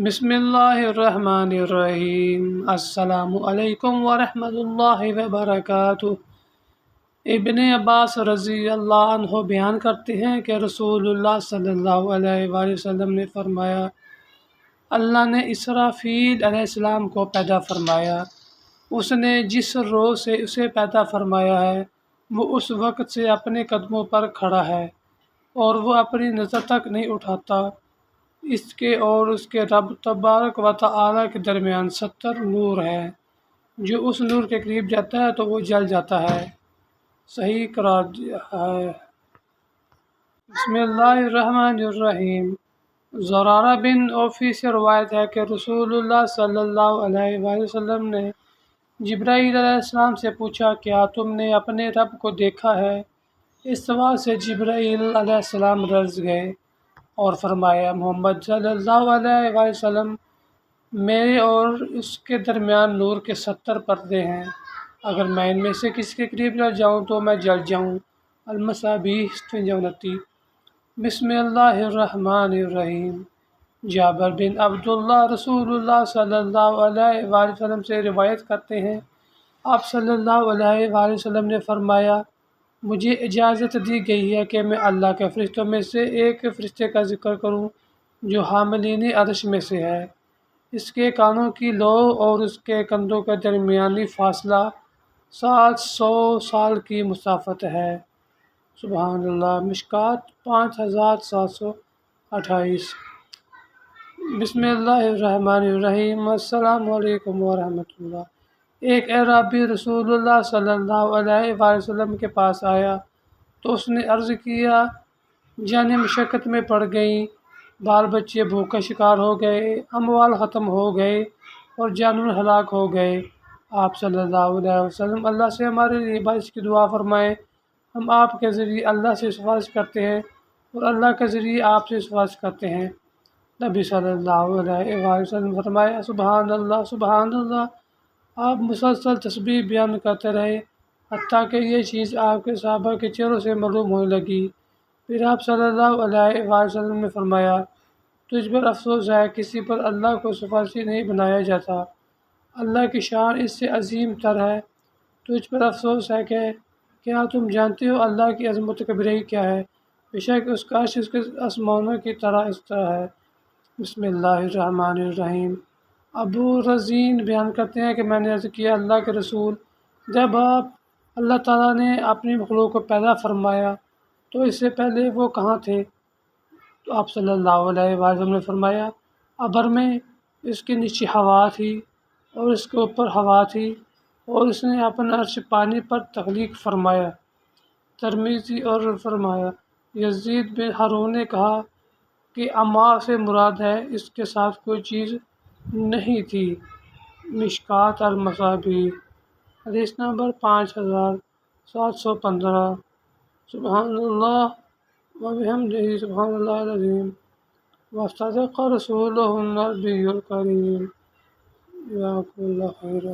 بسم اللہ الرحمن الرحیم۔ السلام علیکم ورحمۃ اللہ وبرکاتہ۔ ابن عباس رضی اللہ عنہ بیان کرتے ہیں کہ رسول اللہ صلی اللہ علیہ وآلہ وسلم نے فرمایا، اللہ نے اسرافیل علیہ السلام کو پیدا فرمایا۔ اس نے جس روز سے اسے پیدا فرمایا ہے وہ اس وقت سے اپنے قدموں پر کھڑا ہے اور وہ اپنی نظر تک نہیں اٹھاتا۔ اس کے اور اس کے رب تبارک و تعالیٰ کے درمیان 70 نور ہے۔ جو اس نور کے قریب جاتا ہے تو وہ جل جاتا ہے۔ صحیح قرار دیا ہے۔ بسم اللہ الرحمن الرحیم۔ زرارہ بن اوفی سے روایت ہے کہ رسول اللہ صلی اللہ علیہ وآلہ وسلم نے جبرائیل علیہ السلام سے پوچھا، کیا تم نے اپنے رب کو دیکھا ہے؟ اس سوال سے جبرائیل علیہ السلام لرز گئے اور فرمایا، محمد صلی اللہ علیہ وآلہ وسلم، میرے اور اس کے درمیان نور کے 70 پردے ہیں، اگر میں ان میں سے کسی کے قریب نہ جاؤں تو میں جل جاؤں۔ المصابیح 59۔ بسم اللہ الرحمن الرحیم۔ جابر بن عبداللہ رسول اللہ صلی اللہ علیہ وآلہ وسلم سے روایت کرتے ہیں، آپ صلی اللہ علیہ وآلہ وسلم نے فرمایا، مجھے اجازت دی گئی ہے کہ میں اللہ کے فرشتوں میں سے ایک فرشتے کا ذکر کروں جو حاملین عرش میں سے ہے۔ اس کے کانوں کی لو اور اس کے کندھوں کے درمیانی فاصلہ 700 سال کی مسافت ہے۔ سبحان اللہ۔ مشکوٰۃ 5728۔ بسم اللہ الرحمن الرحیم۔ السلام علیکم ورحمۃ اللہ۔ ایک اعرابی رسول اللہ صلی اللہ علیہ وآلہ وسلم کے پاس آیا تو اس نے عرض کیا، جانیں مشقت میں پڑ گئیں، بال بچے بھوک کا شکار ہو گئے، اموال ختم ہو گئے اور جانور ہلاک ہو گئے۔ آپ صلی اللہ علیہ وسلم اللہ سے ہمارے لیے بارش کی دعا فرمائیں۔ ہم آپ کے ذریعے اللہ سے سفارش کرتے ہیں اور اللہ کے ذریعے آپ سے سفارش کرتے ہیں۔ نبی صلی اللہ علیہ وآلہ وسلم فرمایا، سبحان اللہ سبحان اللہ۔ آپ مسلسل تسبیح بیان کرتے رہے حتیٰ کہ یہ چیز آپ کے صحابہ کے چہروں سے معلوم ہونے لگی۔ پھر آپ صلی اللہ علیہ وآلہ وسلم نے فرمایا، تجھ پر افسوس ہے، کسی پر اللہ کو سفارشی نہیں بنایا جاتا، اللہ کی شان اس سے عظیم تر ہے۔ تجھ پر افسوس ہے کہ کیا تم جانتے ہو اللہ کی عظمت کبریائی کیا ہے؟ بے شک اس کا عرش اس کے آسمانوں کی طرح اس طرح ہے۔ بسم اللہ الرحمن الرحیم۔ ابو رزین بیان کرتے ہیں کہ میں نے عرض کیا، اللہ کے رسول، جب اللہ تعالیٰ نے اپنی مخلوق کو پیدا فرمایا تو اس سے پہلے وہ کہاں تھے؟ تو آپ صلی اللہ علیہ وآلہ وسلم نے فرمایا، ابر میں، اس کے نیچے ہوا تھی اور اس کے اوپر ہوا تھی اور اس نے اپنا عرش پانی پر تخلیق فرمایا۔ ترمذی اور فرمایا، یزید بن ہارون نے کہا کہ اما سے مراد ہے اس کے ساتھ کوئی چیز نہیں تھی۔ مشکوٰۃ المصابیح حدیث نمبر 5715۔ سبحان اللہ وبحمدہ، سبحان اللہ العظیم، وصدق رسولہ النبی الکریم۔ جزاکم اللہ خیرا۔